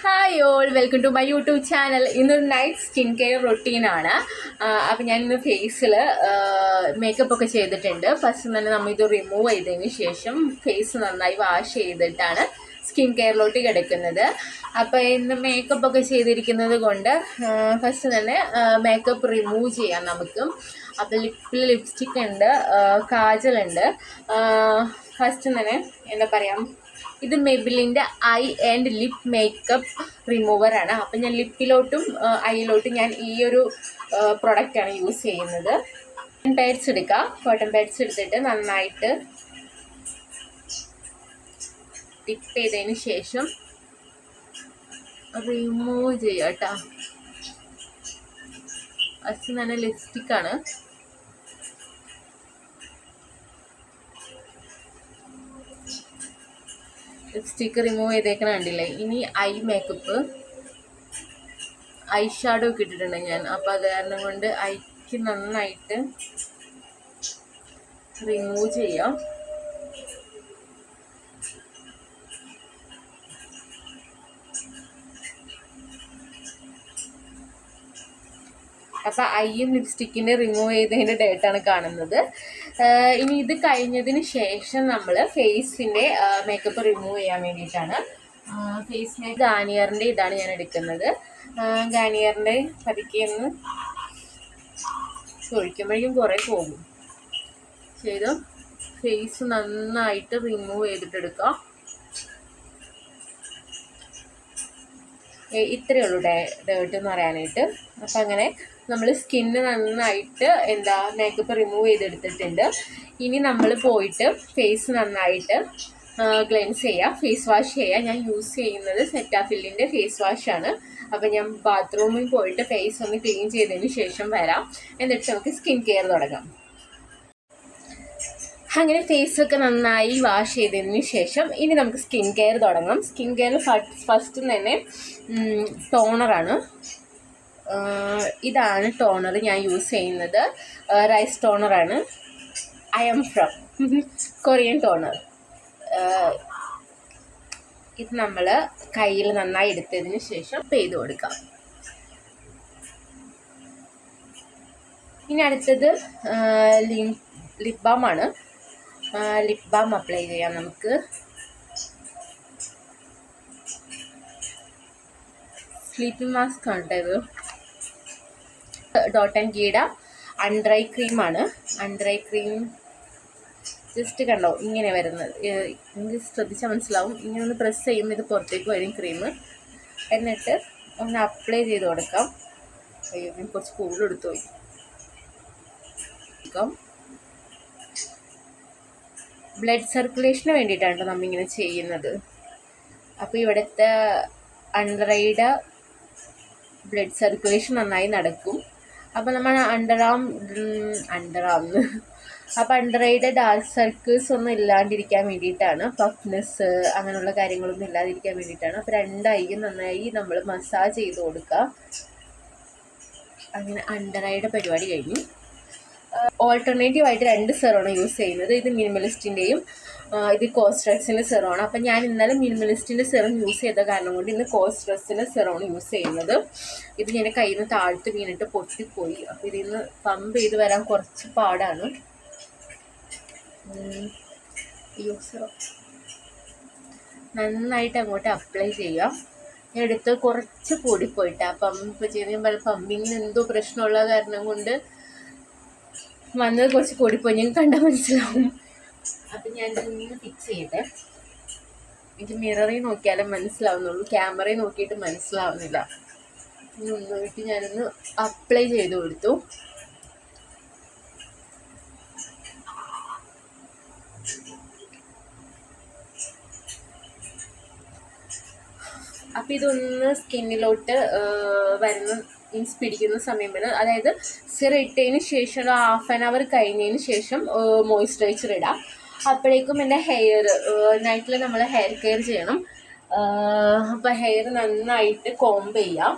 Hi all, welcome to my YouTube channel. ഇന്നൊരു night skin care റൊട്ടീനാണ്. അപ്പം ഞാൻ ഇന്ന് ഫേസിൽ മേക്കപ്പ് ഒക്കെ ചെയ്തിട്ടുണ്ട്. ഫസ്റ്റ് തന്നെ നമ്മൾ ഇത് റിമൂവ് ചെയ്തതിന് ശേഷം ഫേസ് നന്നായി വാഷ് ചെയ്തിട്ടാണ് സ്കിൻ കെയറിലോട്ട് കിടക്കുന്നത്. അപ്പോൾ ഇന്ന് മേക്കപ്പ് ഒക്കെ ചെയ്തിരിക്കുന്നത് കൊണ്ട് ഫസ്റ്റ് തന്നെ മേക്കപ്പ് റിമൂവ് ചെയ്യാം നമുക്ക്. അപ്പോൾ ലിപ്പിൽ ലിപ്സ്റ്റിക് ഉണ്ട്, കാജലുണ്ട്. ഫസ്റ്റ് തന്നെ എന്താ പറയുക, ഇത് മെബിലിൻ്റെ ഐ ആൻഡ് ലിപ്പ് മേക്കപ്പ് റിമൂവറാണ്. അപ്പം ഞാൻ ലിപ്പിലോട്ടും ഐയിലോട്ടും ഞാൻ ഈ ഒരു പ്രൊഡക്റ്റാണ് യൂസ് ചെയ്യുന്നത്. കോട്ടൺ പാഡ്സ് എടുക്കുക. കോട്ടൺ പാഡ്സ് എടുത്തിട്ട് നന്നായിട്ട് ടിപ്പ് ചെയ്തതിന് ശേഷം റിമൂവ് ചെയ്യുക കേട്ടോ. ഫസ്റ്റ് തന്നെ ലിപ്സ്റ്റിക്കാണ്. ലിപ്സ്റ്റിക്ക് റിമൂവ് ചെയ്തേക്കണ കണ്ടില്ലേ. ഇനി ഐ മേക്കപ്പ്, ഐ ഷാഡോ ഒക്കെ ഇട്ടിട്ടുണ്ട് ഞാൻ. അപ്പം അത് കാരണം കൊണ്ട് ഐക്ക് നന്നായിട്ട് റിമൂവ് ചെയ്യാം. അപ്പം ഐയും ലിപ്സ്റ്റിക്കിൻ്റെ റിമൂവ് ചെയ്തതിൻ്റെ ഡേറ്റാണ് കാണുന്നത്. ഇനി ഇത് കഴിഞ്ഞതിന് ശേഷം നമ്മൾ ഫേസിൻ്റെ മേക്കപ്പ് റിമൂവ് ചെയ്യാൻ വേണ്ടിയിട്ടാണ്. ഫേസ് ഗാർണിയറിൻ്റെ ഇതാണ് ഞാൻ എടുക്കുന്നത്. ഗാർണിയറിൻ്റെ പതുക്കെയൊന്ന് ഒഴിക്കുമ്പോഴേക്കും കുറേ പോകും. ചെയ്ത് ഫേസ് നന്നായിട്ട് റിമൂവ് ചെയ്തിട്ടെടുക്കാം. ഇത്രയേ ഉള്ളൂ ഡേർട്ട് എന്ന് പറയാനായിട്ട്. അപ്പം അങ്ങനെ നമ്മൾ സ്കിന്ന് നന്നായിട്ട് മേക്കപ്പ് റിമൂവ് ചെയ്തെടുത്തിട്ടുണ്ട്. ഇനി നമ്മൾ പോയിട്ട് ഫേസ് നന്നായിട്ട് ക്ലെൻസ് ചെയ്യുക, ഫേസ് വാഷ് ചെയ്യുക. ഞാൻ യൂസ് ചെയ്യുന്നത് സെറ്റാഫില്ലിൻ്റെ ഫേസ് വാഷാണ്. അപ്പം ഞാൻ ബാത്റൂമിൽ പോയിട്ട് ഫേസ് ഒന്ന് ക്ലീൻ ചെയ്തതിന് ശേഷം വരാം. എന്നിട്ട് നമുക്ക് സ്കിൻ കെയർ തുടങ്ങാം. അങ്ങനെ ഫേസൊക്കെ നന്നായി വാഷ് ചെയ്തതിന് ശേഷം ഇനി നമുക്ക് സ്കിൻ കെയർ തുടങ്ങാം. സ്കിൻ കെയർ ഫസ്റ്റ് തന്നെ ടോണറാണ്. ഇതാണ് ടോണർ ഞാൻ യൂസ് ചെയ്യുന്നത്. റൈസ് ടോണറാണ്. I'm from Korean toner. ഇത് നമ്മൾ കയ്യിൽ നന്നായി എടുത്തതിന് ശേഷം ചെയ്ത് കൊടുക്കാം. ഇനി അടുത്തത് ലിപ് ബാമാണ്. ലിപ് ബാം അപ്ലൈ ചെയ്യാം നമുക്ക്. സ്ലീപ്പിംഗ് മാസ്ക് ആണ് കേട്ടോ ഇത്. ഡോട്ട് ആൻഡ് ഗീഡ അൺഡ്രൈ ക്രീമാണ്. അൺഡ്രൈ ക്രീം ജസ്റ്റ് കണ്ടോ ഇങ്ങനെ വരുന്നത്, എനിക്ക് ശ്രദ്ധിച്ചാൽ മനസ്സിലാവും. ഇങ്ങനെ ഒന്ന് പ്രസ് ചെയ്യുമ്പോൾ ഇത് പുറത്തേക്ക് വരും ക്രീം. എന്നിട്ട് ഒന്ന് അപ്ലൈ ചെയ്ത് കൊടുക്കാം. അയ്യോ, ഞാൻ കുറച്ച് കൂടുതൽ എടുത്തു പോയി. ബ്ലഡ് സർക്കുലേഷന് വേണ്ടിയിട്ടാണ് നമ്മളിങ്ങനെ ചെയ്യുന്നത്. അപ്പോൾ ഇവിടുത്തെ അണ്ടർ ബ്ലഡ് സർക്കുലേഷൻ നന്നായി നടക്കും. അപ്പോൾ നമ്മൾ അപ്പോൾ അണ്ടർ ഐയുടെ ഡാർക്ക് സർക്കിൾസ് ഒന്നും ഇല്ലാണ്ടിരിക്കാൻ വേണ്ടിയിട്ടാണ്, പഫ്നെസ് അങ്ങനെയുള്ള കാര്യങ്ങളൊന്നും ഇല്ലാതിരിക്കാൻ വേണ്ടിയിട്ടാണ്. അപ്പോൾ രണ്ട് ഐയും നന്നായി നമ്മൾ മസാജ് ചെയ്ത് കൊടുക്കുക. അങ്ങനെ അണ്ടർ ഐയുടെ പരിപാടി കഴിഞ്ഞു. ഓൾട്ടർനേറ്റീവ് ആയിട്ട് രണ്ട് സെറോണ് യൂസ് ചെയ്യുന്നത്. ഇത് മിനിമലിസ്റ്റിൻ്റെയും ഇത് കോസ്ട്രക്സിൻ്റെ സെറോണ്. അപ്പം ഞാൻ ഇന്നലെ മിനിമലിസ്റ്റിൻ്റെ സെറം യൂസ് ചെയ്ത കാരണം കൊണ്ട് ഇന്ന് കോസ്ട്രക്സിൻ്റെ സെറോണ് യൂസ് ചെയ്യുന്നത്. ഇത് ഞാൻ കയ്യിൽ നിന്ന് താഴ്ത്ത് വീണിട്ട് പൊട്ടിപ്പോയി. അപ്പോൾ ഇതിൽ നിന്ന് പമ്പ് ചെയ്ത് വരാൻ കുറച്ച് പാടാണ്. നന്നായിട്ട് അങ്ങോട്ട് അപ്ലൈ ചെയ്യുക. എടുത്ത് കുറച്ച് കൂടിപ്പോയിട്ട് ആ പമ്പ് ചെയ്ത് പമ്പിങ്ങിന് എന്തോ പ്രശ്നമുള്ള കാരണം കൊണ്ട് വന്നത് കുറച്ച് കൂടിപ്പോയി. ഞങ്ങൾക്ക് കണ്ടാൽ മനസ്സിലാവും. അപ്പം ഞാൻ ഇങ്ങനെ ഫിക്സ് ചെയ്തേ. എനിക്ക് മിററിൽ നോക്കിയാലേ മനസ്സിലാവുന്നുള്ളൂ, ക്യാമറയിൽ നോക്കിയിട്ട് മനസ്സിലാവുന്നില്ല. ഇനി ഒന്നുമിട്ട് ഞാനൊന്ന് അപ്ലൈ ചെയ്ത് കൊടുത്തു. അപ്പം ഇതൊന്ന് സ്കിന്നിലോട്ട് പിടിക്കുന്ന സമയം വേണം. അതായത് സിറം ഇട്ടതിന് ശേഷം ഒരു 1/2 hour കഴിഞ്ഞതിന് ശേഷം മോയ്സ്ചറൈസർ ഇടാം. അപ്പോഴേക്കും എൻ്റെ ഹെയർ നൈറ്റിൽ നമ്മൾ ഹെയർ കെയർ ചെയ്യണം. അപ്പോൾ ഹെയർ നന്നായിട്ട് കോംബ് ചെയ്യാം.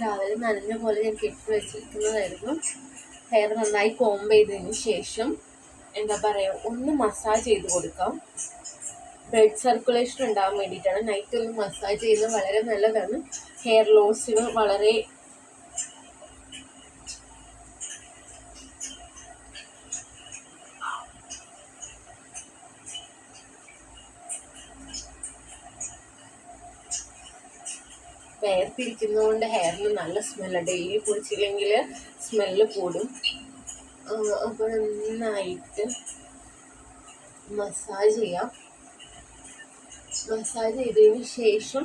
രാവിലെ നനഞ്ഞ പോലെ ഞാൻ കെട്ടി വെച്ചിരിക്കുന്നതായിരുന്നു. ഹെയർ നന്നായി കോംബ് ചെയ്തതിന് ശേഷം എന്താ പറയുക, ഒന്ന് മസാജ് ചെയ്ത് കൊടുക്കാം. ബ്ലഡ് സർക്കുലേഷൻ ഉണ്ടാകാൻ വേണ്ടിയിട്ടാണ്. നൈറ്റ് ഒന്ന് മസാജ് ചെയ്യുന്നത് വളരെ നല്ലതാണ്. ഹെയർ ലോസിന് വളരെ വേർതിരിക്കുന്നതുകൊണ്ട് ഹെയറിന് നല്ല സ്മെല്ലാണ്. ഡെയിലി കുളിച്ചില്ലെങ്കിൽ സ്മെല്ല് കൂടും. അപ്പോൾ നന്നായിട്ട് മസാജ് ചെയ്യാം. മസാജ് ചെയ്തതിന് ശേഷം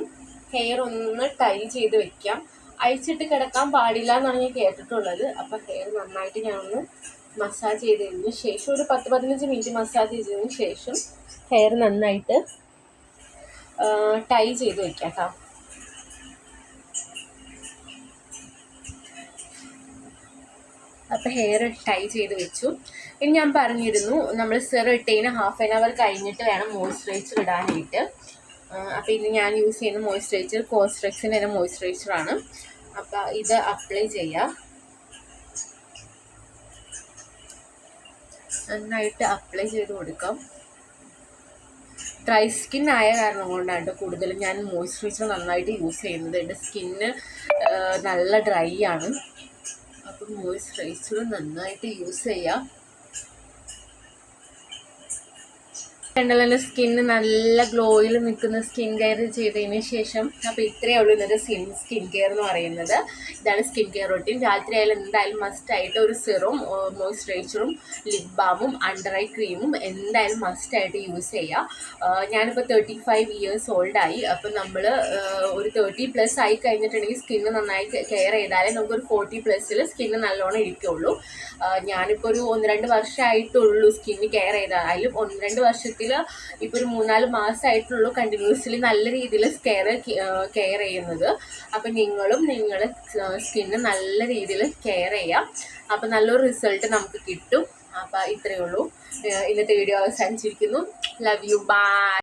ഹെയർ ഒന്ന് ടൈ ചെയ്ത് വെക്കാം. അഴിച്ചിട്ട് കിടക്കാൻ പാടില്ല എന്നാണ് ഞാൻ കേട്ടിട്ടുള്ളത്. അപ്പം ഹെയർ നന്നായിട്ട് ഞാനൊന്ന് മസാജ് ചെയ്തതിന് ശേഷം ഒരു 10-15 മിനിറ്റ് മസാജ് ചെയ്തതിന് ശേഷം ഹെയർ നന്നായിട്ട് ടൈ ചെയ്ത് വെക്കാം കേട്ടോ. അപ്പോൾ ഹെയർ ടൈ ചെയ്ത് വെച്ചു. ഇനി ഞാൻ പറഞ്ഞിരുന്നു നമ്മൾ സെറം ഇട്ടതിന് ഹാഫ് ആൻ അവർ കഴിഞ്ഞിട്ട് വേണം മോയ്സ്ചറൈസർ ഇടാനായിട്ട്. അപ്പോൾ ഇന്ന് ഞാൻ യൂസ് ചെയ്യുന്ന മോയ്സ്ചറൈസർ കോസ്ട്രെക്സിൻ്റെ തന്നെ മോയ്സ്ചറൈസറാണ്. അപ്പോൾ ഇത് അപ്ലൈ ചെയ്യാം. നന്നായിട്ട് അപ്ലൈ ചെയ്ത് കൊടുക്കാം. ഡ്രൈ സ്കിൻ ആയ കാരണം കൊണ്ടാണ് കൂടുതലും ഞാൻ മോയ്സ്ചറൈസർ നന്നായിട്ട് യൂസ് ചെയ്യുന്നത്. എൻ്റെ സ്കിന്ന് നല്ല ഡ്രൈ ആണ്. അപ്പം മോയ്സ്ചറൈസർ നന്നായിട്ട് യൂസ് ചെയ്യാം. കണ്ടല്ലോ സ്കിന്ന് നല്ല ഗ്ലോയിൽ നിൽക്കുന്ന സ്കിൻ കെയർ ചെയ്തതിന് ശേഷം. അപ്പോൾ ഇത്രയേ ഉള്ളൂ ഇന്നത്തെ സ്കിൻ കെയർ എന്ന് പറയുന്നത്. ഇതാണ് സ്കിൻ കെയർ റൊട്ടീൻ. രാത്രി ആയാലും എന്തായാലും മസ്റ്റായിട്ട് ഒരു സിറും മോയ്സ്ചറൈസറും ലിപ് ബാമും അണ്ടർ ഐ ക്രീമും എന്തായാലും മസ്റ്റായിട്ട് യൂസ് ചെയ്യുക. ഞാനിപ്പോൾ 35 years ഓൾഡായി. അപ്പം നമ്മൾ ഒരു 30+ ആയി കഴിഞ്ഞിട്ടുണ്ടെങ്കിൽ സ്കിന്ന് നന്നായി കെയർ ചെയ്താലേ നമുക്കൊരു 40+ സ്കിന്ന് നല്ലോണം ഇരിക്കുള്ളൂ. ഞാനിപ്പോൾ ഒരു 1-2 വർഷമായിട്ടുള്ളൂ സ്കിന്ന് കെയർ ചെയ്താലും. 1-2 വർഷത്തിൽ ഇപ്പോൾ ഒരു 3-4 മാസമായിട്ടുള്ളൂ കണ്ടിന്യൂസ്ലി നല്ല രീതിയിൽ കെയർ ചെയ്യുന്നത്. അപ്പം നിങ്ങളും നിങ്ങളുടെ സ്കിന്ന് നല്ല രീതിയിൽ കെയർ ചെയ്യാം. അപ്പം നല്ലൊരു റിസൾട്ട് നമുക്ക് കിട്ടും. അപ്പം ഇത്രയേ ഉള്ളൂ. ഇന്നത്തെ വീഡിയോ അവസാനിച്ചിരിക്കുന്നു. Love you, by.